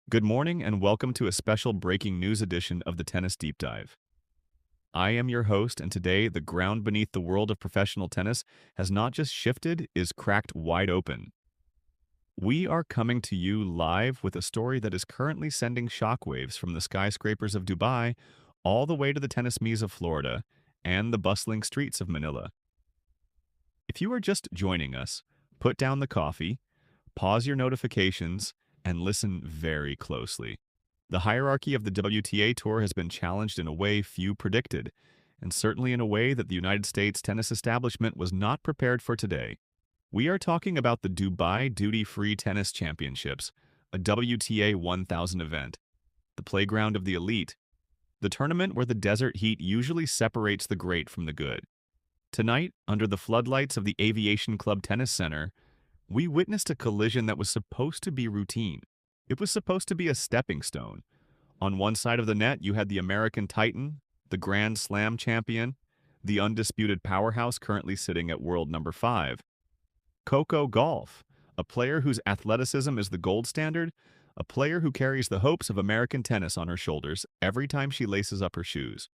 Good morning and welcome to a special breaking news edition of the Tennis Deep Dive. I am your host, and today the ground beneath the world of professional tennis has not just shifted, is cracked wide open. We are coming to you live with a story that is currently sending shockwaves from the skyscrapers of Dubai all the way to the tennis meads of Florida and the bustling streets of Manila. If you are just joining us, put down the coffee, pause your notifications, and listen very closely. The hierarchy of the WTA Tour has been challenged in a way few predicted, and certainly in a way that the United States tennis establishment was not prepared for today. We are talking about the Dubai Duty-Free Tennis Championships, a WTA 1000 event, the playground of the elite, the tournament where the desert heat usually separates the great from the good. Tonight, under the floodlights of the Aviation Club Tennis Center, we witnessed a collision that was supposed to be routine. It was supposed to be a stepping stone. On one side of the net, you had the American Titan, the Grand Slam champion, the undisputed powerhouse currently sitting at world number 5. Coco Gauff, a player whose athleticism is the gold standard, a player who carries the hopes of American tennis on her shoulders every time she laces up her shoes.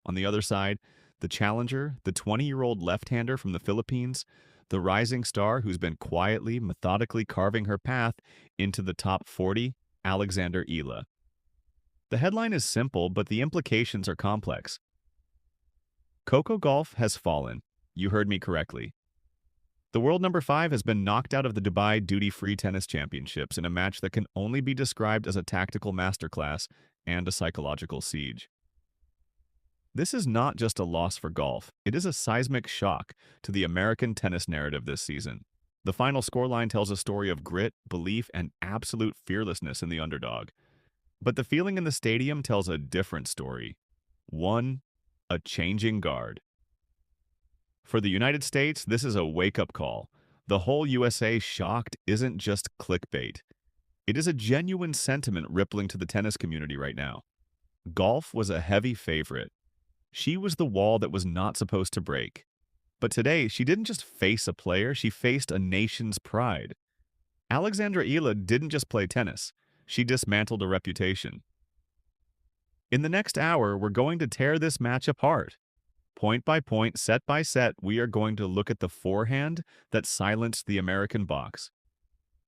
On the other side, the challenger, the 20-year-old left-hander from the Philippines, the rising star who's been quietly, methodically carving her path into the top 40, Alexandra Eala. The headline is simple, but the implications are complex. Coco Gauff has fallen. You heard me correctly. The world number 5 has been knocked out of the Dubai Duty-Free Tennis Championships in a match that can only be described as a tactical masterclass and a psychological siege. This is not just a loss for golf, it is a seismic shock to the American tennis narrative this season. The final scoreline tells a story of grit, belief, and absolute fearlessness in the underdog. But the feeling in the stadium tells a different story. One, a changing guard. For the United States, this is a wake-up call. The whole USA shocked isn't just clickbait. It is a genuine sentiment rippling to the tennis community right now. Golf was a heavy favorite. She was the wall that was not supposed to break. But today, she didn't just face a player, she faced a nation's pride. Alexandra Eala didn't just play tennis, she dismantled a reputation. In the next hour, we're going to tear this match apart. Point by point, set by set, we are going to look at the forehand that silenced the American box.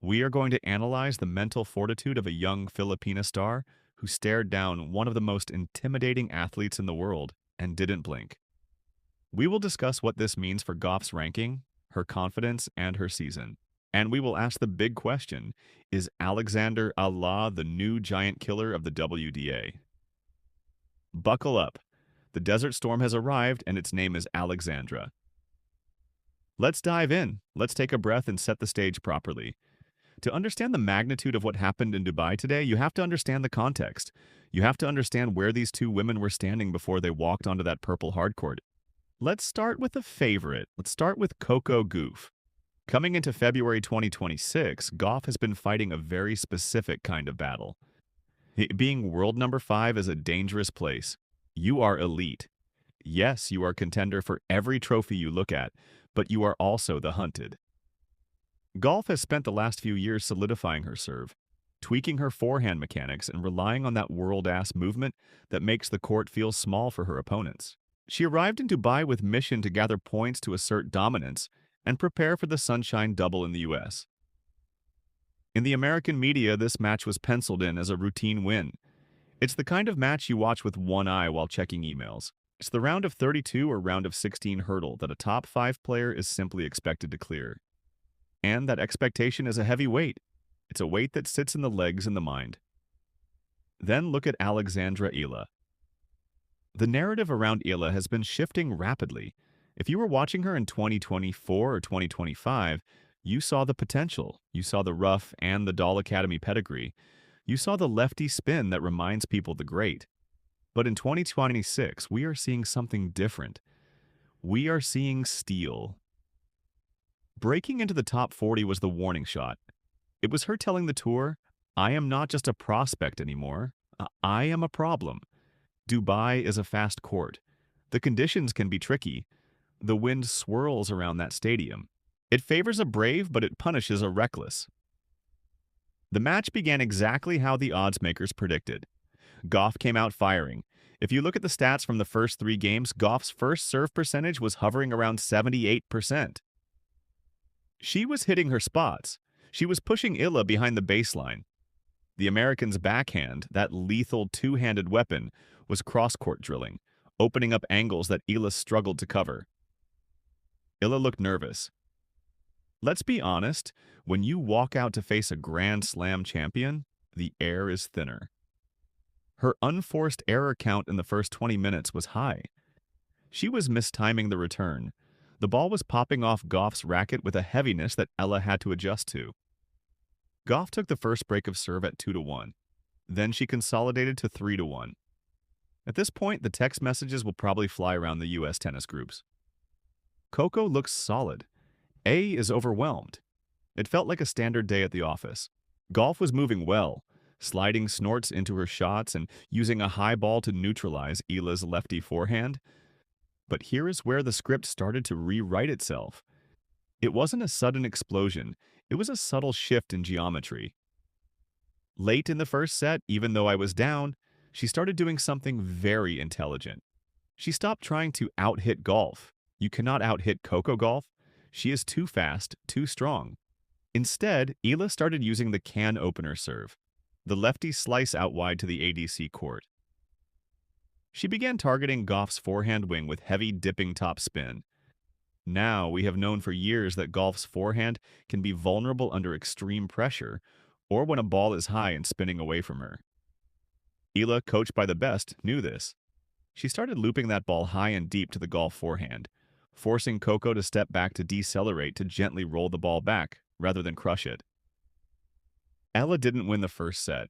We are going to analyze the mental fortitude of a young Filipina star who stared down one of the most intimidating athletes in the world and didn't blink. We will discuss what this means for Gauff's ranking, her confidence, and her season. And we will ask the big question, is Alexandra Eala the new giant killer of the WDA? Buckle up. The Desert Storm has arrived, and its name is Alexandra. Let's dive in. Let's take a breath and set the stage properly. To understand the magnitude of what happened in Dubai today, you have to understand the context. You have to understand where these two women were standing before they walked onto that purple hardcourt. Let's start with a favorite. Let's start with Coco Gauff. Coming into February 2026, Gauff has been fighting a very specific kind of battle. Being world number 5 is a dangerous place. You are elite. Yes, you are contender for every trophy you look at, but you are also the hunted. Gauff has spent the last few years solidifying her serve, tweaking her forehand mechanics and relying on that world-ass movement that makes the court feel small for her opponents. She arrived in Dubai with mission to gather points to assert dominance and prepare for the Sunshine Double in the US. In the American media, this match was penciled in as a routine win. It's the kind of match you watch with one eye while checking emails. It's the round of 32 or round of 16 hurdle that a top 5 player is simply expected to clear. And that expectation is a heavy weight. It's a weight that sits in the legs and the mind. Then look at Alexandra Eala. The narrative around Eala has been shifting rapidly. If you were watching her in 2024 or 2025, you saw the potential. You saw the rough and the Doll Academy pedigree. You saw the lefty spin that reminds people the great. But in 2026, we are seeing something different. We are seeing steel. Breaking into the top 40 was the warning shot. It was her telling the tour, I am not just a prospect anymore. I am a problem. Dubai is a fast court. The conditions can be tricky. The wind swirls around that stadium. It favors a brave, but it punishes a reckless. The match began exactly how the odds makers predicted. Gauff came out firing. If you look at the stats from the first 3 games, Gauff's first serve percentage was hovering around 78%. She was hitting her spots. She was pushing Eala behind the baseline. The American's backhand, that lethal two-handed weapon, was cross-court drilling, opening up angles that Eala struggled to cover. Eala looked nervous. Let's be honest, when you walk out to face a Grand Slam champion, the air is thinner. Her unforced error count in the first 20 minutes was high. She was mistiming the return. The ball was popping off Gauff's racket with a heaviness that Eala had to adjust to. Gauff took the first break of serve at 2-1. Then she consolidated to 3-1. At this point, the text messages will probably fly around the U.S. tennis groups. Coco looks solid. A is overwhelmed. It felt like a standard day at the office. Gauff was moving well, sliding snorts into her shots and using a high ball to neutralize Eala's lefty forehand. But here is where the script started to rewrite itself. It wasn't a sudden explosion, it was a subtle shift in geometry. Late in the first set, even though I was down, she started doing something very intelligent. She stopped trying to out-hit Gauff. You cannot out-hit Coco Gauff. She is too fast, too strong. Instead, Eala started using the can opener serve, the lefty slice out wide to the ADC court. She began targeting Gauff's forehand wing with heavy dipping top spin. Now, we have known for years that Gauff's forehand can be vulnerable under extreme pressure or when a ball is high and spinning away from her. Eala, coached by the best, knew this. She started looping that ball high and deep to the Gauff forehand, forcing Coco to step back to decelerate to gently roll the ball back rather than crush it. Eala didn't win the first set.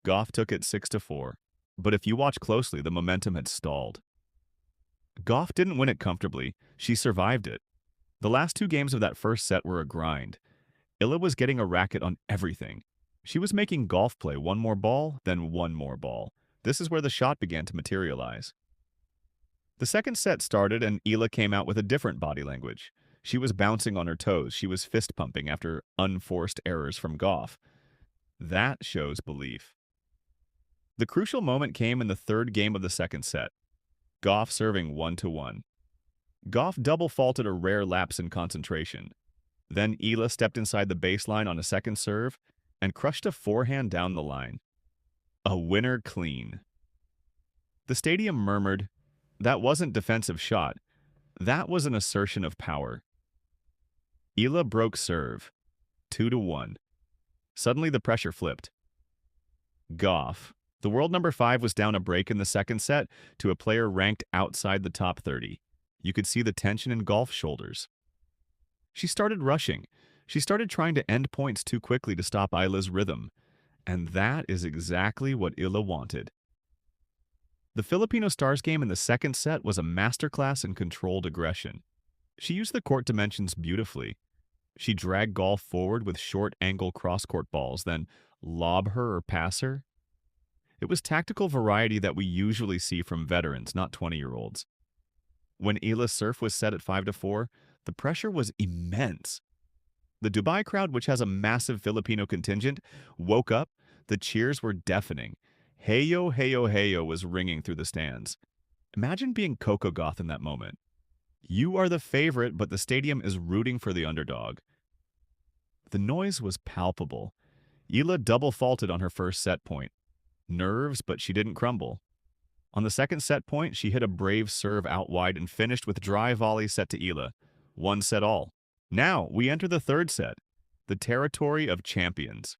Gauff took it 6-4, but if you watch closely, the momentum had stalled. Gauff didn't win it comfortably. She survived it. The last 2 games of that first set were a grind. Eala was getting a racket on everything. She was making Gauff play one more ball, then one more ball. This is where the shot began to materialize. The second set started and Eala came out with a different body language. She was bouncing on her toes. She was fist-pumping after unforced errors from Gauff. That shows belief. The crucial moment came in the third game of the second set. Gauff serving 1-1. Gauff double-faulted a rare lapse in concentration. Then Eala stepped inside the baseline on a second serve and crushed a forehand down the line. A winner clean. The stadium murmured, "That wasn't defensive shot. That was an assertion of power." Eala broke serve. 2-1. Suddenly the pressure flipped. Gauff, the world number 5, was down a break in the second set to a player ranked outside the top 30. You could see the tension in Gauff's shoulders. She started rushing. She started trying to end points too quickly to stop Eala's rhythm. And that is exactly what Eala wanted. The Filipino Stars game in the second set was a masterclass in controlled aggression. She used the court dimensions beautifully. She dragged Gauff forward with short-angle cross-court balls, then lob her or pass her. It was tactical variety that we usually see from veterans, not 20-year-olds. When Eala's serve was set at 5-4, the pressure was immense. The Dubai crowd, which has a massive Filipino contingent, woke up. The cheers were deafening. Heyo, heyo, heyo was ringing through the stands. Imagine being Coco Gauff in that moment. You are the favorite, but the stadium is rooting for the underdog. The noise was palpable. Eala double-faulted on her first set point. Nerves, but she didn't crumble. On the second set point, she hit a brave serve out wide and finished with dry volley set to Eala. 1 set all. Now, we enter the third set, the territory of champions.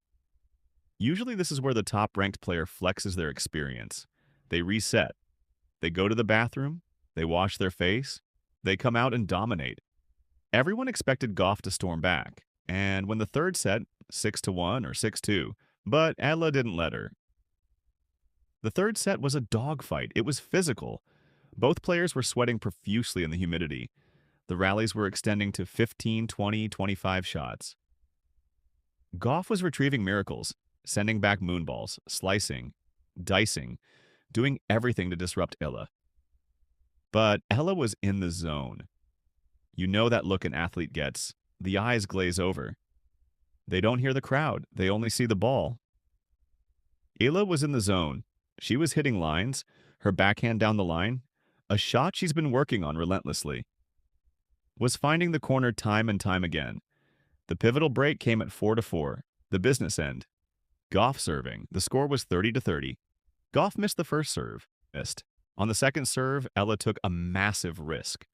Usually this is where the top-ranked player flexes their experience. They reset. They go to the bathroom. They wash their face. They come out and dominate. Everyone expected Gauff to storm back. And when the third set, 6-1 or 6-2, but Eala didn't let her. The third set was a dogfight. It was physical. Both players were sweating profusely in the humidity. The rallies were extending to 15, 20, 25 shots. Gauff was retrieving miracles, sending back moonballs, slicing, dicing, doing everything to disrupt Eala. But Eala was in the zone. You know that look an athlete gets. The eyes glaze over. They don't hear the crowd, they only see the ball. Eala was in the zone. She was hitting lines, her backhand down the line, a shot she's been working on relentlessly. Was finding the corner time and time again. The pivotal break came at 4-4, the business end. Gauff serving. The score was 30-30. Gauff missed the first serve. Missed. On the second serve, Eala took a massive risk.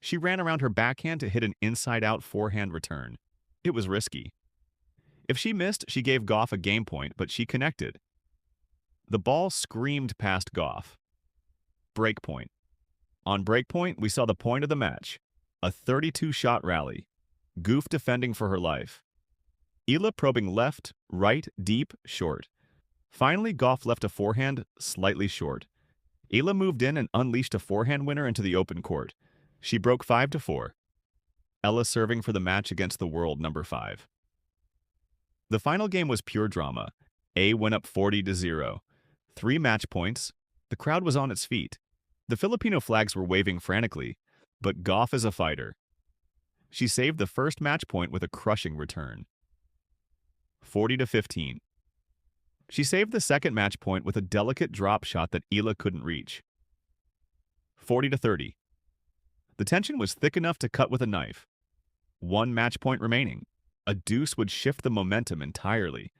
She ran around her backhand to hit an inside-out forehand return. It was risky. If she missed, she gave Gauff a game point, but she connected. The ball screamed past Gauff. Break point. On break point, we saw the point of the match. A 32-shot rally. Gauff defending for her life. Eala probing left, right, deep, short. Finally, Gauff left a forehand slightly short. Eala moved in and unleashed a forehand winner into the open court. She broke 5-4. Eala serving for the match against the world number 5. The final game was pure drama. A went up 40-0. 3 match points. The crowd was on its feet. The Filipino flags were waving frantically, but Gauff is a fighter. She saved the first match point with a crushing return. 40-15. She saved the second match point with a delicate drop shot that Eala couldn't reach. 40-30. The tension was thick enough to cut with a knife. 1 match point remaining. A deuce would shift the momentum entirely.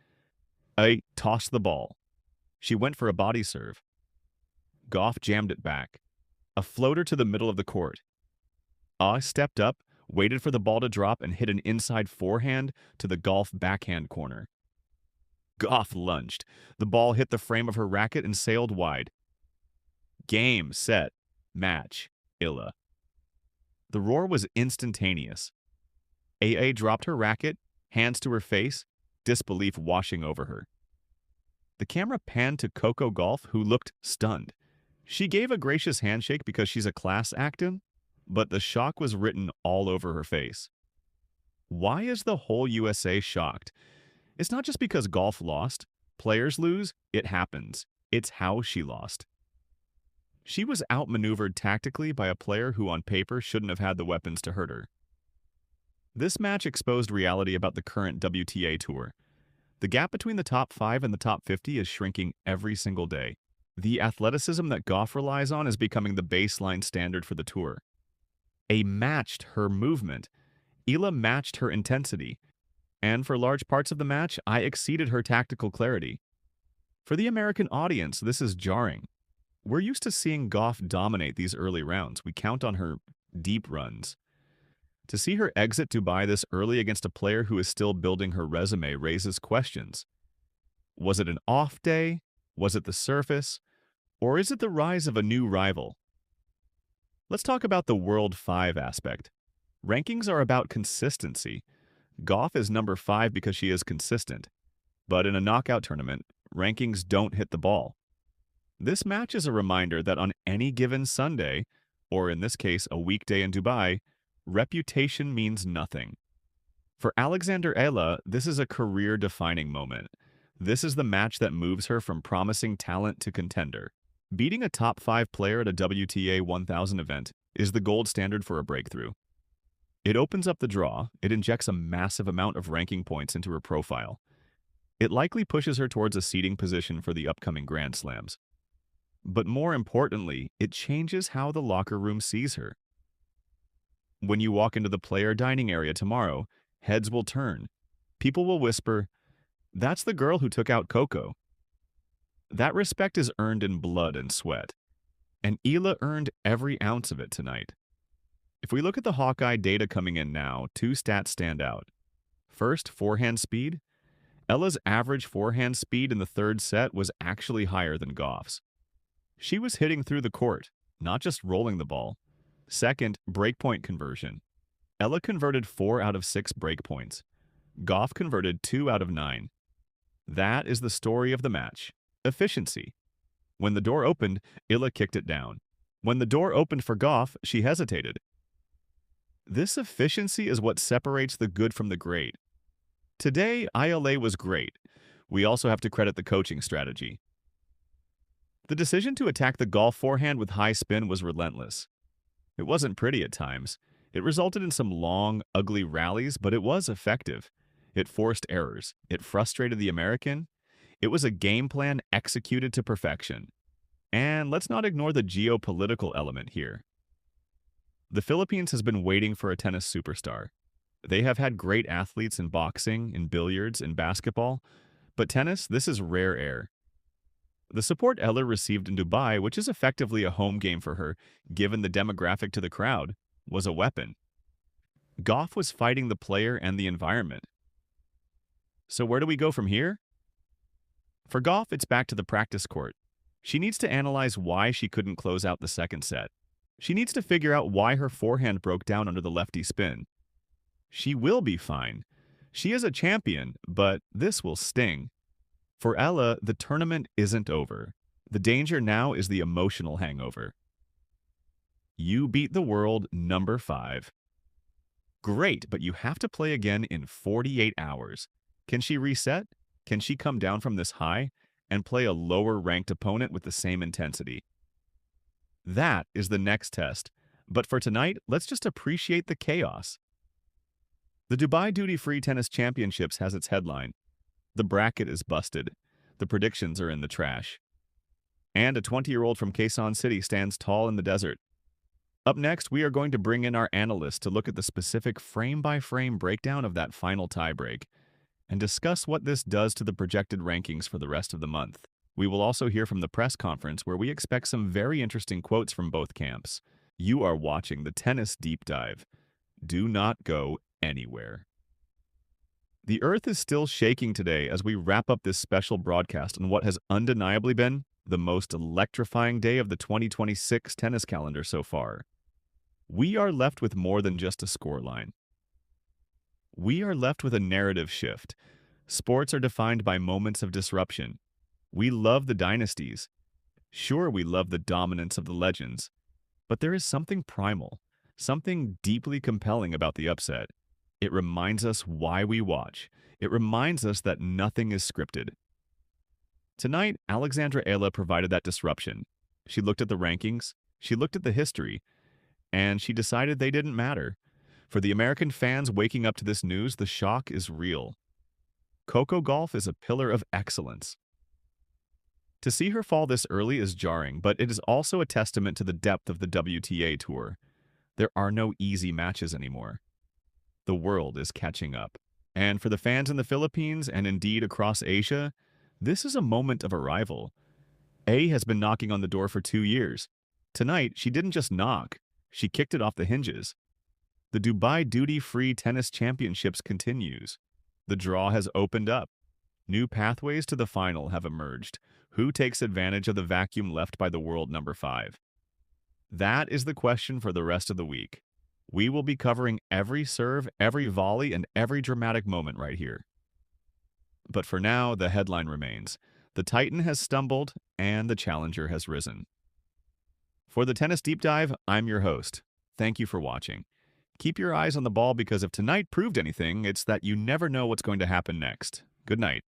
A tossed the ball. She went for a body serve. Gauff jammed it back. A floater to the middle of the court. A stepped up, waited for the ball to drop, and hit an inside forehand to the Gauff backhand corner. Gauff lunged. The ball hit the frame of her racket and sailed wide. Game, set, match, Eala. The roar was instantaneous. AA dropped her racket, hands to her face, disbelief washing over her. The camera panned to Coco Gauff, who looked stunned. She gave a gracious handshake because she's a class actin', but the shock was written all over her face. Why is the whole USA shocked? It's not just because Gauff lost. Players lose. It happens. It's how she lost. She was outmaneuvered tactically by a player who on paper shouldn't have had the weapons to hurt her. This match exposed reality about the current WTA Tour. The gap between the top 5 and the top 50 is shrinking every single day. The athleticism that Gauff relies on is becoming the baseline standard for the tour. A matched her movement. Eala matched her intensity. And for large parts of the match, I exceeded her tactical clarity. For the American audience, this is jarring. We're used to seeing Gauff dominate these early rounds. We count on her deep runs. To see her exit Dubai this early against a player who is still building her resume raises questions. Was it an off day? Was it the surface? Or is it the rise of a new rival? Let's talk about the World 5 aspect. Rankings are about consistency. Gauff is number 5 because she is consistent. But in a knockout tournament, rankings don't hit the ball. This match is a reminder that on any given Sunday, or in this case a weekday in Dubai, reputation means nothing. For Alexandra Eala, this is a career-defining moment. This is the match that moves her from promising talent to contender. Beating a top 5 player at a WTA 1000 event is the gold standard for a breakthrough. It opens up the draw, it injects a massive amount of ranking points into her profile. It likely pushes her towards a seeding position for the upcoming Grand Slams. But more importantly, it changes how the locker room sees her. When you walk into the player dining area tomorrow, heads will turn. People will whisper, "That's the girl who took out Coco." That respect is earned in blood and sweat. And Eala earned every ounce of it tonight. If we look at the Hawkeye data coming in now, 2 stats stand out. First, forehand speed. Ella's average forehand speed in the third set was actually higher than Gauff's. She was hitting through the court, not just rolling the ball. Second, breakpoint conversion. Eala converted 4 out of 6 breakpoints. Gauff converted 2 out of 9. That is the story of the match. Efficiency. When the door opened, Eala kicked it down. When the door opened for Gauff, she hesitated. This efficiency is what separates the good from the great. Today, Eala was great. We also have to credit the coaching strategy. The decision to attack the Gauff forehand with high spin was relentless. It wasn't pretty at times. It resulted in some long, ugly rallies, but it was effective. It forced errors. It frustrated the American. It was a game plan executed to perfection. And let's not ignore the geopolitical element here. The Philippines has been waiting for a tennis superstar. They have had great athletes in boxing, in billiards, in basketball, but tennis, this is rare air. The support Ella received in Dubai, which is effectively a home game for her, given the demographic to the crowd, was a weapon. Gauff was fighting the player and the environment. So where do we go from here? For Gauff, it's back to the practice court. She needs to analyze why she couldn't close out the second set. She needs to figure out why her forehand broke down under the lefty spin. She will be fine. She is a champion, but this will sting. For Ella, the tournament isn't over. The danger now is the emotional hangover. You beat the world number 5. Great, but you have to play again in 48 hours. Can she reset? Can she come down from this high and play a lower-ranked opponent with the same intensity? That is the next test. But for tonight, let's just appreciate the chaos. The Dubai Duty-Free Tennis Championships has its headline. The bracket is busted. The predictions are in the trash. And a 20-year-old from Quezon City stands tall in the desert. Up next, we are going to bring in our analyst to look at the specific frame-by-frame breakdown of that final tiebreak and discuss what this does to the projected rankings for the rest of the month. We will also hear from the press conference where we expect some very interesting quotes from both camps. You are watching the Tennis Deep Dive. Do not go anywhere. The earth is still shaking today as we wrap up this special broadcast on what has undeniably been the most electrifying day of the 2026 tennis calendar so far. We are left with more than just a scoreline. We are left with a narrative shift. Sports are defined by moments of disruption. We love the dynasties. Sure, we love the dominance of the legends. But there is something primal, something deeply compelling about the upset. It reminds us why we watch. It reminds us that nothing is scripted. Tonight, Alexandra Eala provided that disruption. She looked at the rankings, she looked at the history, and she decided they didn't matter. For the American fans waking up to this news, the shock is real. Coco Gauff is a pillar of excellence. To see her fall this early is jarring, but it is also a testament to the depth of the WTA Tour. There are no easy matches anymore. The world is catching up. And for the fans in the Philippines and indeed across Asia, this is a moment of arrival. A has been knocking on the door for 2 years. Tonight, she didn't just knock, she kicked it off the hinges. The Dubai Duty-Free Tennis Championships continues. The draw has opened up. New pathways to the final have emerged. Who takes advantage of the vacuum left by the world number 5? That is the question for the rest of the week. We will be covering every serve, every volley, and every dramatic moment right here. But for now, the headline remains. The Titan has stumbled, and the challenger has risen. For the Tennis Deep Dive, I'm your host. Thank you for watching. Keep your eyes on the ball because if tonight proved anything, it's that you never know what's going to happen next. Good night.